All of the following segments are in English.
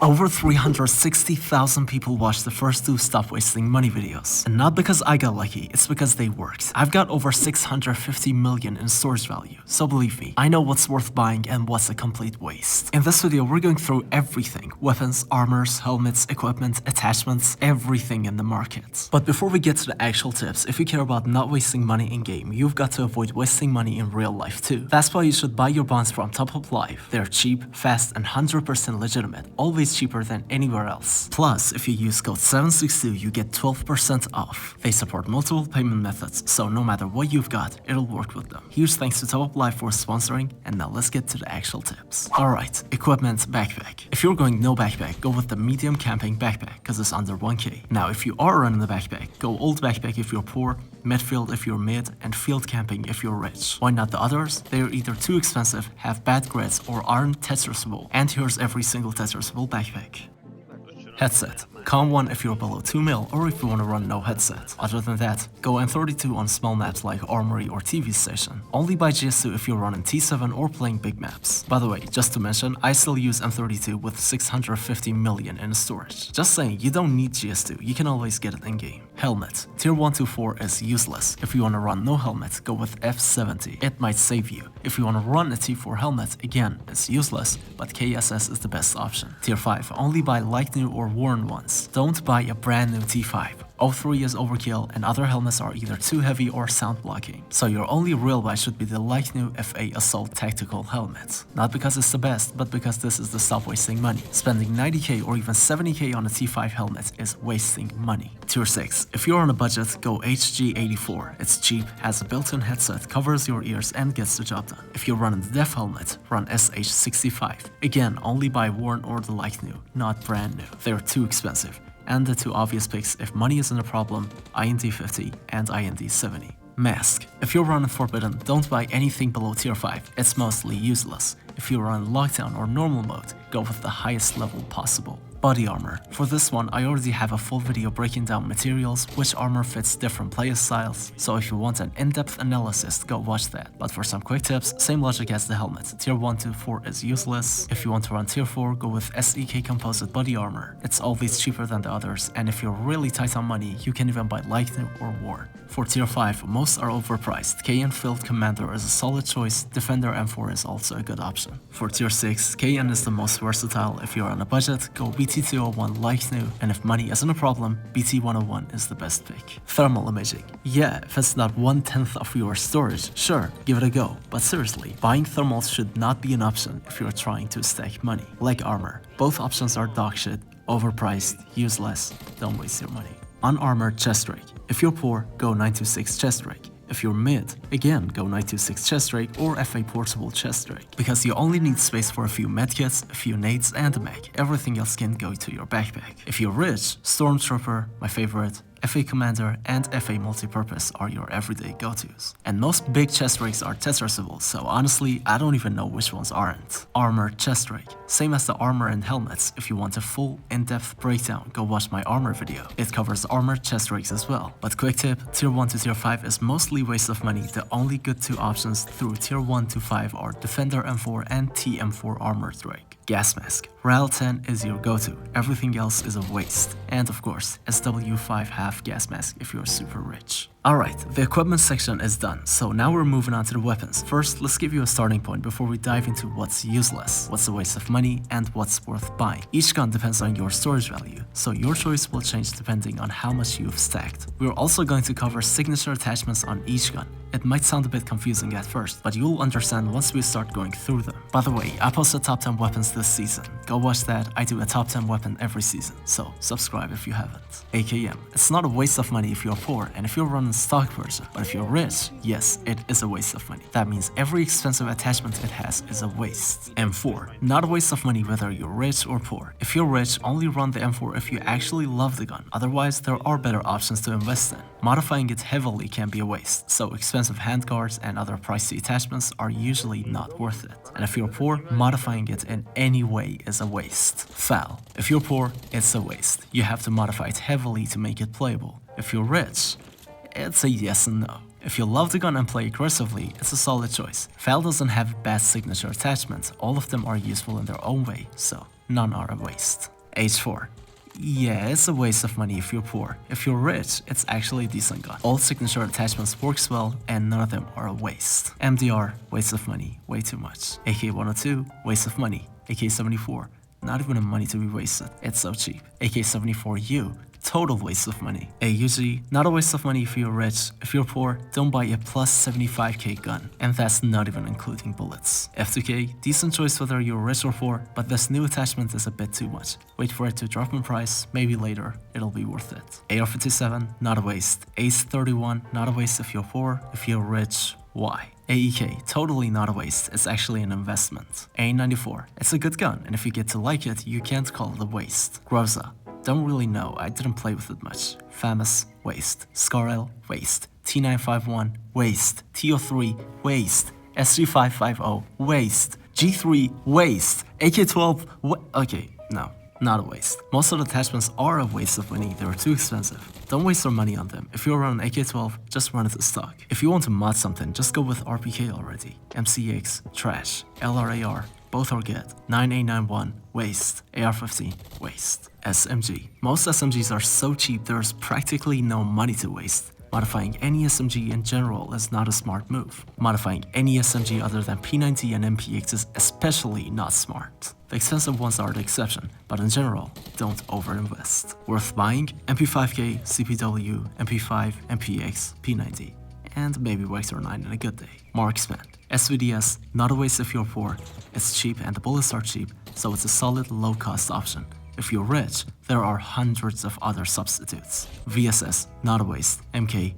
Over 360,000 people watched the first 2 Stop Wasting Money videos. And not because I got lucky, it's because they worked. I've got over 650 million in storage value, so believe me, I know what's worth buying and what's a complete waste. In this video, we're going through everything: weapons, armors, helmets, equipment, attachments, everything in the market. But before we get to the actual tips, if you care about not wasting money in-game, you've got to avoid wasting money in real life too. That's why you should buy your bonds from Top Up Live. They're cheap, fast, and 100% legitimate, always cheaper than anywhere else. Plus, if you use code 762, you get 12% off. They support multiple payment methods, so no matter what you've got, it'll work with them. Huge thanks to Top Up Live for sponsoring, and now let's get to the actual tips. Alright, equipment, backpack. If you're going no backpack, go with the medium camping backpack, cause it's under 1k. Now, if you are running the backpack, go old backpack if you're poor, midfield if you're mid, and field camping if you're rich. Why not the others? They're either too expensive, have bad grids, or aren't Tetrisable. And here's every single Tetrisable backpack. Headset. Calm one if you're below 2 mil or if you want to run no headset. Other than that, go M32 on small maps like Armory or TV Station. Only buy GS2 if you're running T7 or playing big maps. By the way, just to mention, I still use M32 with 650 million in storage. Just saying, you don't need GS2, you can always get it in-game. Helmet. Tier 124 is useless. If you want to run no helmet, go with F70. It might save you. If you want to run a T4 helmet, again, it's useless, but KSS is the best option. Tier 5, only buy like new or worn ones. Don't buy a brand new T5. 03 is overkill and other helmets are either too heavy or sound blocking. So your only real buy should be the like new FA Assault Tactical helmet. Not because it's the best, but because this is the stop wasting money. Spending 90k or even 70k on a T5 helmet is wasting money. Tier 6. If you're on a budget, go HG84. It's cheap, has a built-in headset, covers your ears and gets the job done. If you're running the Def helmet, run SH65. Again, only buy worn or the like new, not brand new. They're too expensive. And the two obvious picks if money isn't a problem, IND50 and IND70. Mask. If you're running Forbidden, don't buy anything below tier 5, it's mostly useless. If you run Lockdown or normal mode, go with the highest level possible. Body armor. For this one, I already have a full video breaking down materials, which armor fits different player styles, so if you want an in-depth analysis, go watch that. But for some quick tips, same logic as the helmet. Tier 1 to 4 is useless. If you want to run tier 4, go with SEK composite body armor. It's always cheaper than the others, and if you're really tight on money, you can even buy like new or worn. For tier 5, most are overpriced. KN Field Commander is a solid choice, Defender M4 is also a good option. For tier 6, KN is the most versatile. If you're on a budget, go BT201 like new, and if money isn't a problem, BT101 is the best pick. Thermal imaging. Yeah, if it's not 1/10 of your storage, sure, give it a go, but seriously, buying thermals should not be an option if you're trying to stack money. Like armor, both options are dog shit, overpriced, useless, don't waste your money. Unarmored chest rake. If you're poor, go 926 chest rake. If you're mid, again go 926 chest rake or FA portable chest rake, because you only need space for a few medkits, a few nades and a mag. Everything else can go to your backpack. If you're rich, Stormtrooper, my favorite, FA Commander and FA Multipurpose are your everyday go-tos. And most big chest rakes are Tetrisable, so honestly, I don't even know which ones aren't. Armored chest rake. Same as the armor and helmets. If you want a full, in-depth breakdown, go watch my armor video. It covers armored chest rakes as well. But quick tip, tier 1 to tier 5 is mostly waste of money. The only good 2 options through tier 1 to 5 are Defender M4 and TM4 armored rake. Gas mask. RAL 10 is your go-to, everything else is a waste. And of course, SW5 half gas mask if you're super rich. Alright, the equipment section is done, so now we're moving on to the weapons. First, let's give you a starting point before we dive into what's useless, what's a waste of money, and what's worth buying. Each gun depends on your storage value, so your choice will change depending on how much you've stacked. We're also going to cover signature attachments on each gun. It might sound a bit confusing at first, but you'll understand once we start going through them. By the way, I posted top 10 weapons this season. Go watch that, I do a top 10 weapon every season, so subscribe if you haven't. AKM. It's not a waste of money if you're poor and if you're running stock version, but if you're rich, yes, it is a waste of money. That means every expensive attachment it has is a waste. M4. Not a waste of money whether you're rich or poor. If you're rich, only run the M4 if you actually love the gun, otherwise there are better options to invest in. Modifying it heavily can be a waste, so expensive handguards and other pricey attachments are usually not worth it. And if you're poor, modifying it in any way is a waste. FAL. If you're poor, it's a waste. You have to modify it heavily to make it playable. If you're rich, it's a yes and no. If you love the gun and play aggressively, it's a solid choice. FAL doesn't have bad signature attachments, all of them are useful in their own way, so none are a waste. H4. Yeah, it's a waste of money if you're poor. If you're rich, it's actually a decent gun. All signature attachments works well, and none of them are a waste. MDR, waste of money, way too much. AK-102, waste of money. AK-74, not even a money to be wasted, it's so cheap. AK-74U, total waste of money. AUG, not a waste of money if you're rich. If you're poor, don't buy a plus 75k gun. And that's not even including bullets. F2K, decent choice whether you're rich or poor, but this new attachment is a bit too much. Wait for it to drop in price, maybe later, it'll be worth it. AR-57, not a waste. ACE-31, not a waste if you're poor. If you're rich, why? AEK, totally not a waste, it's actually an investment. A94, it's a good gun, and if you get to like it, you can't call it a waste. Groza, don't really know, I didn't play with it much. FAMAS, waste. SCAR-L, waste. T951, waste. TO3, waste. SG550, waste. G3, waste. AK-12, okay, no. Not a waste. Most of the attachments are a waste of money, they're too expensive. Don't waste your money on them. If you run an AK-12, just run it as stock. If you want to mod something, just go with RPK already. MCX, trash. LRAR, both are good. 9A91, waste. AR-15, waste. SMG. Most SMGs are so cheap there's practically no money to waste. Modifying any SMG in general is not a smart move. Modifying any SMG other than P90 and MPX is especially not smart. The expensive ones are the exception, but in general, don't overinvest. Worth buying? MP5K, CPW, MP5, MPX, P90, and maybe Vector 9 in a good day. Marksman. SVDS, not a waste if you're poor. It's cheap and the bullets are cheap, so it's a solid low-cost option. If you're rich, there are hundreds of other substitutes. VSS, not a waste. MK,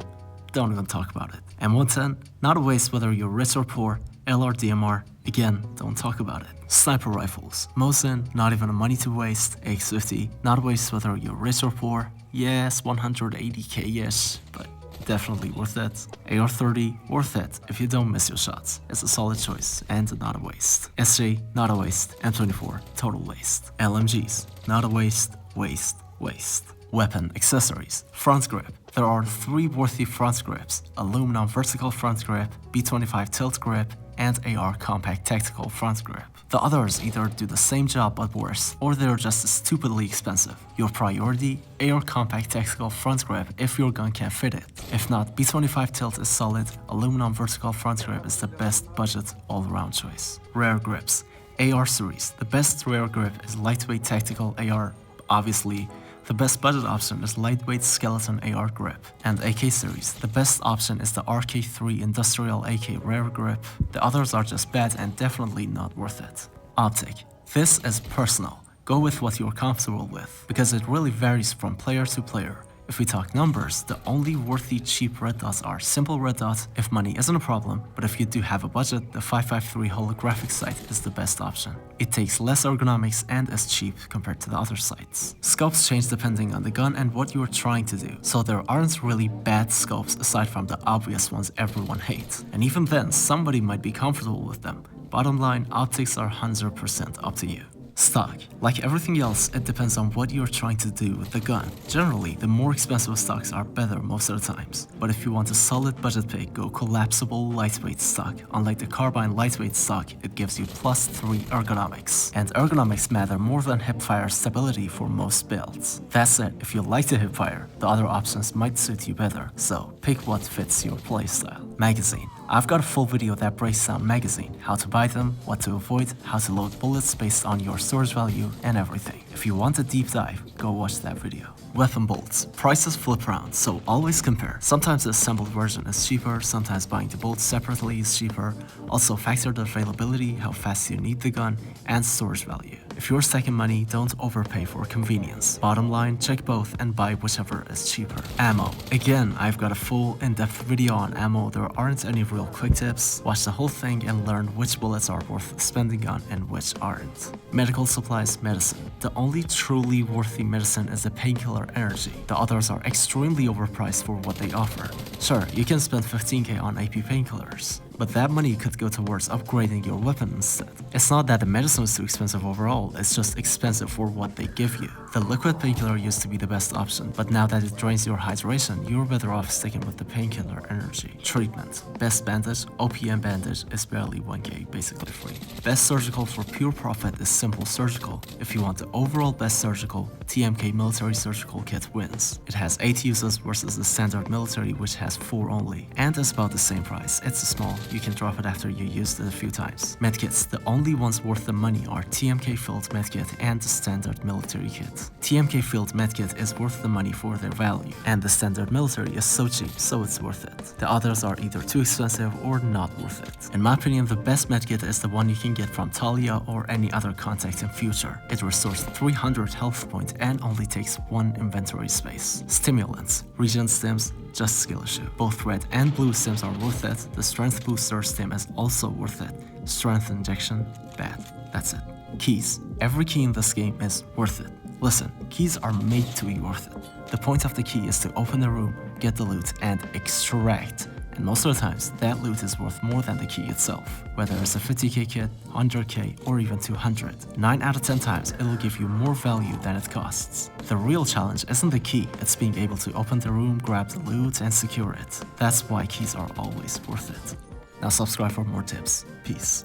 don't even talk about it. M110, not a waste whether you're rich or poor. LR-DMR, again, don't talk about it. Sniper rifles, Mosin, not even a money to waste. AX-50, not a waste whether you're rich or poor. Yes, 180k-ish, but definitely worth it. AR-30, worth it if you don't miss your shots. It's a solid choice and not a waste. SJ, not a waste. M24, total waste. LMGs, not a waste, waste, waste. Weapon accessories, front grip. There are 3 worthy front grips: aluminum vertical front grip, B25 tilt grip, and AR compact tactical front grip. The others either do the same job but worse, or they're just stupidly expensive. Your priority? AR compact tactical front grip if your gun can fit it. If not, B25 tilt is solid, aluminum vertical front grip is the best budget all-around choice. Rare grips. AR series, the best rare grip is lightweight tactical AR, obviously. The best budget option is lightweight skeleton AR grip. And AK series, the best option is the RK3 industrial AK rare grip. The others are just bad and definitely not worth it. Optic. This is personal. Go with what you're comfortable with, because it really varies from player to player. If we talk numbers, the only worthy cheap red dots are simple red dots if money isn't a problem, but if you do have a budget, the 553 holographic sight is the best option. It takes less ergonomics and is cheap compared to the other sights. Scopes change depending on the gun and what you're trying to do, so there aren't really bad scopes aside from the obvious ones everyone hates. And even then, somebody might be comfortable with them. Bottom line, optics are 100% up to you. Stock. Like everything else, it depends on what you're trying to do with the gun. Generally, the more expensive stocks are better most of the times. But if you want a solid budget pick, go collapsible lightweight stock. Unlike the carbine lightweight stock, it gives you +3 ergonomics. And ergonomics matter more than hipfire stability for most builds. That said, if you like the hipfire, the other options might suit you better. So, pick what fits your playstyle. Magazine. I've got a full video that breaks down magazine, how to buy them, what to avoid, how to load bullets based on your storage value, and everything. If you want a deep dive, go watch that video. Weapon bolts. Prices flip around, so always compare. Sometimes the assembled version is cheaper, sometimes buying the bolts separately is cheaper. Also factor the availability, how fast you need the gun, and storage value. If you're stacking money, don't overpay for convenience. Bottom line, check both and buy whichever is cheaper. Ammo. Again, I've got a full in-depth video on ammo. There aren't any real quick tips. Watch the whole thing and learn which bullets are worth spending on and which aren't. Medical supplies, medicine. The only truly worthy medicine is the painkiller energy. The others are extremely overpriced for what they offer. Sure, you can spend 15k on AP painkillers, but that money could go towards upgrading your weapon instead. It's not that the medicine is too expensive overall, it's just expensive for what they give you. The liquid painkiller used to be the best option, but now that it drains your hydration, you're better off sticking with the painkiller energy. Treatment. Best bandage, OPM bandage is barely 1k, basically free. Best surgical for pure profit is simple surgical. If you want the overall best surgical, TMK military surgical kit wins. It has 8 uses versus the standard military which has 4 only, and is about the same price. It's small, you can drop it after you used it a few times. Medkits. The only ones worth the money are TMK filled medkit and the standard military kit. TMK filled medkit is worth the money for their value, and the standard military is so cheap, so it's worth it. The others are either too expensive or not worth it. In my opinion, the best medkit is the one you can get from Talia or any other contact in future. It restores 300 health points and only takes 1 inventory space. Stimulants. Regen stims, just skill issue. Both red and blue stims are worth it. The strength booster stim is also worth it. Strength injection, bad. That's it. Keys. Every key in this game is worth it. Listen, keys are made to be worth it. The point of the key is to open the room, get the loot, and extract. And most of the times, that loot is worth more than the key itself. Whether it's a 50k kit, 100k, or even 200. 9 out of 10 times, it'll give you more value than it costs. The real challenge isn't the key, it's being able to open the room, grab the loot, and secure it. That's why keys are always worth it. Now subscribe for more tips. Peace.